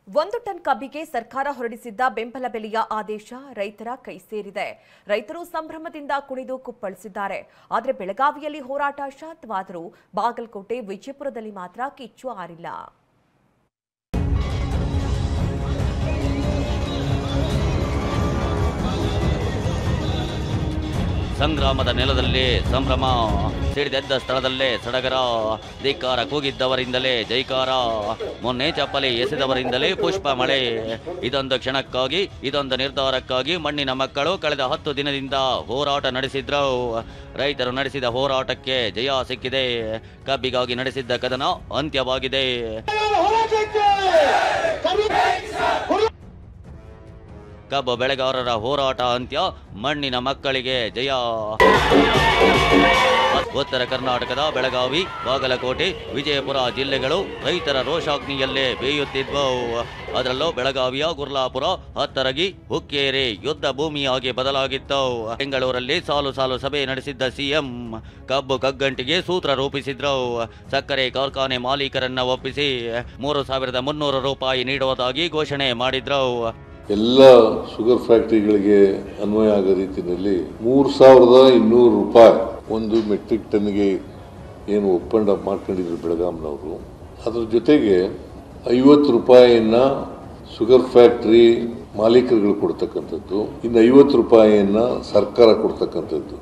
1 ton ಕಬ್ಬಿಗೆ ಸರ್ಕಾರ ಹೊರಡಿಸಿದ್ದ ಬೆಂಬಲ ಬೆಲೆಯ ಆದೇಶ ರೈತರ ಕೈ ಸೇರಿದೆ. ರೈತರು ಸಂಭ್ರಮದಿಂದ ಕುಣಿದು ಕುಪ್ಪಳಿಸಿದ್ದಾರೆ. ಆದರೆ ಬೆಳಗಾವಿಯಲ್ಲಿ ಹೋರಾಟ ಶಾಂತವಾದರೂ ಬಾಗಲಕೋಟೆ, ವಿಜಯಪುರದಲ್ಲಿ ಮಾತ್ರ ಕಿಚ್ಚು ಆರಿಲ್ಲ. ಸಂಗ್ರಾಮದ ನೆಲದಲ್ಲೇ ಸಂಭ್ರಮ, ಸಿಡಿದೆದ್ದ ಸ್ಥಳದಲ್ಲೇ ಸಡಗರ, ಧಿಕ್ಕಾರ ಕೂಗಿದ್ದವರಿಂದಲೇ ಜೈಕಾರ, ಮೊನ್ನೆ ಚಪ್ಪಲಿ ಎಸೆದವರಿಂದಲೇ ಪುಷ್ಪ ಮಳೆ. ಇದೊಂದು ಕ್ಷಣಕ್ಕಾಗಿ, ಇದೊಂದು ನಿರ್ಧಾರಕ್ಕಾಗಿ ಮಣ್ಣಿನ ಮಕ್ಕಳು ಕಳೆದ 10 ದಿನದಿಂದ ಹೋರಾಟ ನಡೆಸಿದ್ರು. ರೈತರು ನಡೆಸಿದ ಹೋರಾಟಕ್ಕೆ ಜಯ ಸಿಕ್ಕಿದೆ. ಕಬ್ಬಿಗಾಗಿ ನಡೆಸಿದ್ದ ಕದನ ಅಂತ್ಯವಾಗಿದೆ. ಕಬ್ಬು ಬೆಳೆಗಾರರ ಹೋರಾಟ ಅಂತ್ಯ, ಮಣ್ಣಿನ ಮಕ್ಕಳಿಗೆ ಜಯ. ಉತ್ತರ ಕರ್ನಾಟಕದ ಬೆಳಗಾವಿ, ಬಾಗಲಕೋಟೆ, ವಿಜಯಪುರ ಜಿಲ್ಲೆಗಳು ರೈತರ ರೋಷಾಗ್ನಿಯಲ್ಲೇ ಬೇಯುತ್ತಿದ್ವು. ಅದರಲ್ಲೂ ಬೆಳಗಾವಿಯ ಗುರ್ಲಾಪುರ, ಹತ್ತರಗಿ, ಹುಕ್ಕೇರಿ ಯುದ್ಧ ಭೂಮಿಯಾಗಿ ಬದಲಾಗಿತ್ತು. ಬೆಂಗಳೂರಲ್ಲಿ ಸಾಲು ಸಾಲು ಸಭೆ ನಡೆಸಿದ್ದ ಸಿಎಂ ಕಬ್ಬು ಕಗ್ಗಂಟಿಗೆ ಸೂತ್ರ ರೂಪಿಸಿದ್ರು. ಸಕ್ಕರೆ ಕಾರ್ಖಾನೆ ಮಾಲೀಕರನ್ನ ಒಪ್ಪಿಸಿ 3,300 ರೂಪಾಯಿ ನೀಡುವುದಾಗಿ ಘೋಷಣೆ ಮಾಡಿದ್ರು. ಎಲ್ಲ ಶುಗರ್ ಫ್ಯಾಕ್ಟರಿಗಳಿಗೆ ಅನ್ವಯ ಆಗೋ ರೀತಿಯಲ್ಲಿ 3,200 ರೂಪಾಯಿ ಒಂದು ಮೆಟ್ರಿಕ್ ಟನ್ಗೆ ಏನು ಒಪ್ಪಂದ ಮಾಡ್ಕೊಂಡಿದ್ರು ಬೆಳಗಾಂನವರು. ಅದ್ರ ಜೊತೆಗೆ 50 ರೂಪಾಯಿಯನ್ನ ಶುಗರ್ ಫ್ಯಾಕ್ಟರಿ ಮಾಲೀಕರುಗಳು ಕೊಡ್ತಕ್ಕಂಥದ್ದು, ಇನ್ನು 50 ರೂಪಾಯಿಯನ್ನ ಸರ್ಕಾರ ಕೊಡ್ತಕ್ಕಂಥದ್ದು.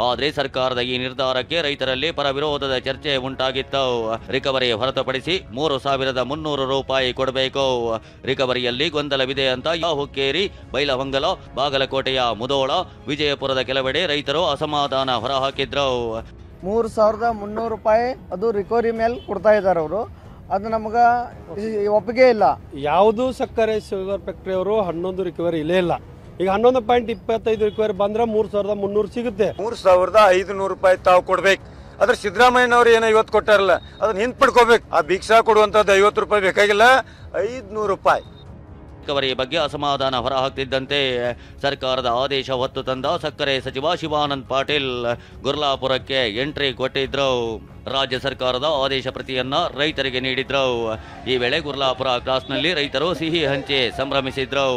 ಆದರೆ ಸರ್ಕಾರದ ಈ ನಿರ್ಧಾರಕ್ಕೆ ರೈತರಲ್ಲಿ ಪರ ವಿರೋಧದ ಚರ್ಚೆ ಉಂಟಾಗಿತ್ತು. ರಿಕವರಿ ಹೊರತುಪಡಿಸಿ 3,300 ರೂಪಾಯಿ ಕೊಡಬೇಕು. ರಿಕವರಿಯಲ್ಲಿ ಗೊಂದಲವಿದೆ ಅಂತ ಹುಕ್ಕೇರಿ, ಬೈಲಹೊಂಗಲ, ಬಾಗಲಕೋಟೆಯ ಮುಧೋಳ, ವಿಜಯಪುರದ ಕೆಲವೆಡೆ ರೈತರು ಅಸಮಾಧಾನ ಹೊರಹಾಕಿದ್ರು. 3,300 ರೂಪಾಯಿ ಅದು ರಿಕವರಿ ಮೇಲೆ ಕೊಡ್ತಾ ಇದ್ದಾರೆ ಅವರು. ಅದು ನಮ್ಗೆ ಒಪ್ಪಿಗೆ ಇಲ್ಲ. ಯಾವುದು ಸಕ್ಕರೆ ಶುಗರ್ ಫ್ಯಾಕ್ಟರಿ ಅವರು 11 ರಿಕವರಿ ಇಲ್ಲೇ ಇಲ್ಲ. ಈಗ 11.25 ರಿಕವರಿ ಬಂದ್ರೆ 3,300 ಸಿಗುತ್ತೆ. 3,500 ರೂಪಾಯಿ ತಾವು ಕೊಡ್ಬೇಕು. ಅದ್ರ ಸಿದ್ದರಾಮಯ್ಯನವ್ರು ಏನೋ 50 ಕೊಟ್ಟಾರಲ್ಲ, ಅದನ್ನ ಹಿಂದ್ ಪಡ್ಕೋಬೇಕು. ಆ ಭಿಕ್ಷಾ ಕೊಡುವಂತದ್ದು 50 ರೂಪಾಯಿ ಬೇಕಾಗಿಲ್ಲ, 500 ರೂಪಾಯಿ. ರಿಕವರಿ ಬಗ್ಗೆ ಅಸಮಾಧಾನ ಹೊರಹಾಕ್ತಿದ್ದಂತೆ ಸರ್ಕಾರದ ಆದೇಶ ಹೊತ್ತು ತಂದ ಸಕ್ಕರೆ ಸಚಿವ ಶಿವಾನಂದ ಪಾಟೀಲ್ ಗುರ್ಲಾಪುರಕ್ಕೆ ಎಂಟ್ರಿ ಕೊಟ್ಟಿದ್ರು. ರಾಜ್ಯ ಸರ್ಕಾರದ ಆದೇಶ ಪ್ರತಿಯನ್ನ ರೈತರಿಗೆ ನೀಡಿದ್ರು. ಈ ವೇಳೆ ಗುರ್ಲಾಪುರ ಕ್ರಾಸ್ನಲ್ಲಿ ರೈತರು ಸಿಹಿ ಹಂಚಿ ಸಂಭ್ರಮಿಸಿದ್ರು.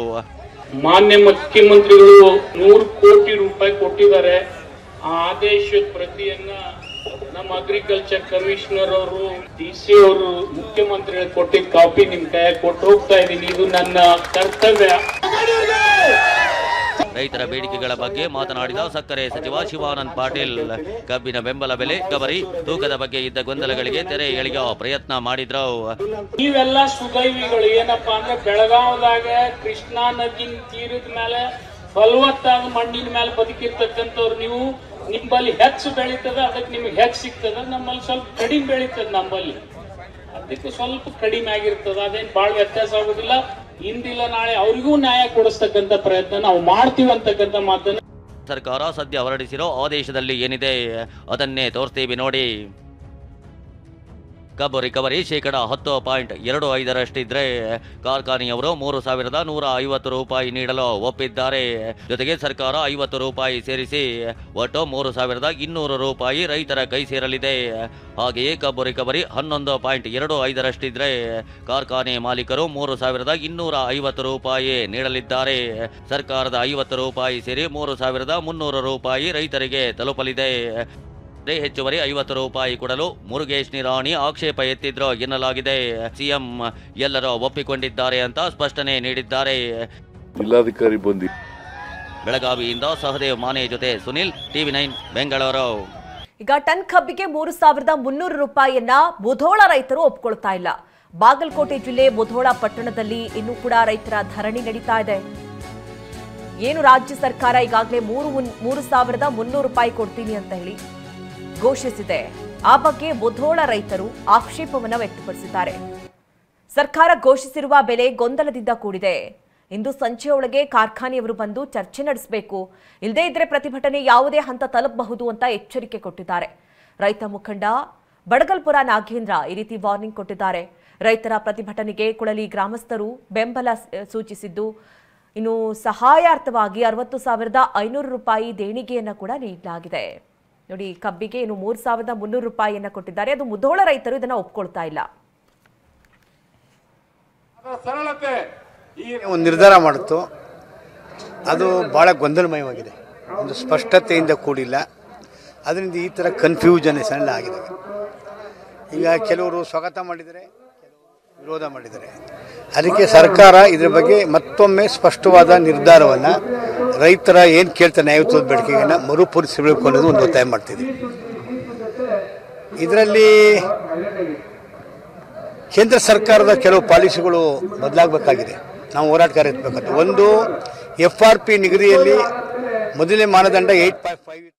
ಮಾನ್ಯ ಮುಖ್ಯಮಂತ್ರಿಗಳು 100 ಕೋಟಿ ರೂಪಾಯಿ ಕೊಟ್ಟಿದ್ದಾರೆ. ಆ ಆದೇಶದ ಪ್ರತಿಯನ್ನ ನಮ್ಮ ಅಗ್ರಿಕಲ್ಚರ್ ಕಮಿಷನರ್ ಅವರು, DC ಅವರು, ಮುಖ್ಯಮಂತ್ರಿಗಳು ಕೊಟ್ಟಿದ್ದ ಕಾಪಿ ನಿಮ್ ಕೈ ಕೊಟ್ಟು ಹೋಗ್ತಾ ಇದ್ದೀನಿ. ಇದು ನನ್ನ ಕರ್ತವ್ಯ. ರೈತರ ಬೇಡಿಕೆಗಳ ಬಗ್ಗೆ ಮಾತನಾಡಿದ ಸಕ್ಕರೆ ಸಚಿವ ಶಿವಾನಂದ ಪಾಟೀಲ್ ಕಬ್ಬಿನ ಬೆಂಬಲ ಬೆಲೆ, ರಿಕವರಿ, ತೂಕದ ಬಗ್ಗೆ ಇದ್ದ ಗೊಂದಲಗಳಿಗೆ ತೆರೆ ಎಳೆಯೋ ಪ್ರಯತ್ನ ಮಾಡಿದ್ರು. ನೀವೆಲ್ಲ ಸುದೈವಿಗಳು. ಏನಪ್ಪಾ ಅಂದ್ರೆ ಬೆಳಗಾವದಾಗ ಕೃಷ್ಣಾ ನದಿ ತೀರದ ಮೇಲೆ ಫಲವತ್ತಾದ ಮಣ್ಣಿನ ಮೇಲೆ ಬದುಕಿರ್ತಕ್ಕಂಥವ್ರು ನೀವು. ನಿಮ್ಮಲ್ಲಿ ಹೆಚ್ಚು ಬೆಳೀತದ, ಅದಕ್ಕೆ ನಿಮ್ಗೆ ಹೆಚ್ಚು ಸಿಗ್ತದ. ನಮ್ಮಲ್ಲಿ ಸ್ವಲ್ಪ ಕಡಿಮೆ ಬೆಳೀತದ, ನಮ್ಮಲ್ಲಿ ಅದಕ್ಕೆ ಸ್ವಲ್ಪ ಕಡಿಮೆ ಆಗಿರ್ತದ. ಅದೇನು ಬಹಳ ವ್ಯತ್ಯಾಸ ಆಗೋದಿಲ್ಲ. ಇಂದಿಲ್ಲ ನಾಳೆ ಅವರಿಗೂ ನ್ಯಾಯ ಕೊಡಿಸ್ತಕ್ಕಂಥ ಪ್ರಯತ್ನ ನಾವು ಮಾಡ್ತೀವಿ ಅಂತಕ್ಕಂಥ ಮಾತನ್ನು ಸರ್ಕಾರ ಸದ್ಯ ಹೊರಡಿಸಿರೋ ಆದೇಶದಲ್ಲಿ ಏನಿದೆ ಅದನ್ನೇ ತೋರಿಸ್ತೀವಿ ನೋಡಿ. ಕಬ್ಬು ರಿಕವರಿ 10.25% ಕಾರ್ಖಾನೆಯವರು 3,150 ರೂಪಾಯಿ ನೀಡಲು ಒಪ್ಪಿದ್ದಾರೆ. ಜೊತೆಗೆ ಸರ್ಕಾರ 50 ರೂಪಾಯಿ ಸೇರಿಸಿ ಒಟ್ಟು 3,200 ರೂಪಾಯಿ ರೈತರ ಕೈ ಸೇರಲಿದೆ. ಹಾಗೆಯೇ ಕಬ್ಬು ರಿಕವರಿ 11.25% ಕಾರ್ಖಾನೆ ಮಾಲೀಕರು 3,250 ರೂಪಾಯಿ ನೀಡಲಿದ್ದಾರೆ. ಸರ್ಕಾರದ 50 ರೂಪಾಯಿ ಸೇರಿ 3,300 ರೂಪಾಯಿ ರೈತರಿಗೆ ತಲುಪಲಿದೆ. ಹೆಚ್ಚುವರಿ 50 ರೂಪಾಯಿ ಕೊಡಲು ಮುರುಗೇಶ್ ನಿರಾಣಿ ಆಕ್ಷೇಪ ಎತ್ತಿದ್ರು ಎನ್ನಲಾಗಿದೆ. ಸಿಎಂ ಎಲ್ಲರೂ ಒಪ್ಪಿಕೊಂಡಿದ್ದಾರೆ ಅಂತ ಸ್ಪಷ್ಟನೆ ನೀಡಿದ್ದಾರೆ. ಜಿಲ್ಲಾಧಿಕಾರಿ ಬಂದಿ. ಬೆಳಗಾವಿಯಿಂದ ಸಹದೇವ್ ಮಾನೆ ಜೊತೆ ಸುನಿಲ್, TV9 ಬೆಂಗಳೂರು. ಈಗ ಟನ್ ಕಬ್ಬಿಗೆ 3,300 ರೂಪಾಯಿಯನ್ನ ಮುಧೋಳ ರೈತರು ಒಪ್ಕೊಳ್ತಾ ಇಲ್ಲ. ಬಾಗಲಕೋಟೆ ಜಿಲ್ಲೆ ಮುಧೋಳ ಪಟ್ಟಣದಲ್ಲಿ ಇನ್ನೂ ಕೂಡ ರೈತರ ಧರಣಿ ನಡೀತಾ ಇದೆ. ಏನು ರಾಜ್ಯ ಸರ್ಕಾರ ಈಗಾಗಲೇ 3,300 ರೂಪಾಯಿ ಕೊಡ್ತೀನಿ ಅಂತ ಹೇಳಿ ಘೋಷಿಸಿದೆ. ಆ ಬಗ್ಗೆ ಮುಧೋಳ ರೈತರು ಆಕ್ಷೇಪವನ್ನು ವ್ಯಕ್ತಪಡಿಸಿದ್ದಾರೆ. ಸರ್ಕಾರ ಘೋಷಿಸಿರುವ ಬೆಲೆ ಗೊಂದಲದಿಂದ ಕೂಡಿದೆ. ಇಂದು ಸಂಜೆಯೊಳಗೆ ಕಾರ್ಖಾನೆಯವರು ಬಂದು ಚರ್ಚೆ ನಡೆಸಬೇಕು, ಇಲ್ಲದೇ ಇದ್ರೆ ಪ್ರತಿಭಟನೆ ಯಾವುದೇ ಹಂತ ತಲುಪಬಹುದು ಅಂತ ಎಚ್ಚರಿಕೆ ಕೊಟ್ಟಿದ್ದಾರೆ. ರೈತ ಮುಖಂಡ ಬಡಗಲ್ಪುರ ನಾಗೇಂದ್ರ ಈ ರೀತಿ ವಾರ್ನಿಂಗ್ ಕೊಟ್ಟಿದ್ದಾರೆ. ರೈತರ ಪ್ರತಿಭಟನೆಗೆ ಕುಳಲಿ ಗ್ರಾಮಸ್ಥರು ಬೆಂಬಲ ಸೂಚಿಸಿದ್ದು, ಇನ್ನು ಸಹಾಯಾರ್ಥವಾಗಿ 60,500 ರೂಪಾಯಿ ದೇಣಿಗೆಯನ್ನು ಕೂಡ ನೀಡಲಾಗಿದೆ. ನೋಡಿ, ಕಬ್ಬಿಗೆ ಇನ್ನು 3,300 ರೂಪಾಯಿಯನ್ನ ಕೊಟ್ಟಿದ್ದಾರೆ. ಅದು ಮುಧೋಳ ರೈತರು ಇದನ್ನ ಒಪ್ಕೊಳ್ತಾ ಇಲ್ಲ. ಒಂದು ನಿರ್ಧಾರ ಮಾಡಿತ್ತು, ಅದು ಭಾಳ ಗೊಂದಲಮಯವಾಗಿದೆ, ಒಂದು ಸ್ಪಷ್ಟತೆಯಿಂದ ಕೂಡಿಲ್ಲ. ಅದರಿಂದ ಈ ಥರ ಕನ್ಫ್ಯೂಷನ್ಸ್ ಎಲ್ಲ ಆಗಿದೆ. ಈಗ ಕೆಲವರು ಸ್ವಾಗತ ಮಾಡಿದರೆ, ಕೆಲವರು ವಿರೋಧ ಮಾಡಿದ್ದಾರೆ. ಅದಕ್ಕೆ ಸರ್ಕಾರ ಇದರ ಬಗ್ಗೆ ಮತ್ತೊಮ್ಮೆ ಸ್ಪಷ್ಟವಾದ ನಿರ್ಧಾರವನ್ನು ರೈತರ ಏನು ಕೇಳ್ತಾರೆ ನ್ಯಾಯಯುತ ಬೇಡಿಕೆಯನ್ನು ಮರುಪರಿಶೀಲಿಸಬೇಕು ಅನ್ನೋದು ಒಂದು ಒತ್ತಾಯ ಮಾಡ್ತಿದೆ. ಇದರಲ್ಲಿ ಕೇಂದ್ರ ಸರ್ಕಾರದ ಕೆಲವು ಪಾಲಿಸಿಗಳು ಬದಲಾಗಬೇಕಾಗಿದೆ. ನಾವು ಹೋರಾಟಗಾರ ಎತ್ತಬೇಕಾಗುತ್ತೆ. ಒಂದು FRP ನಿಗದಿಯಲ್ಲಿ ಮೊದಲನೇ ಮಾನದಂಡ 8.5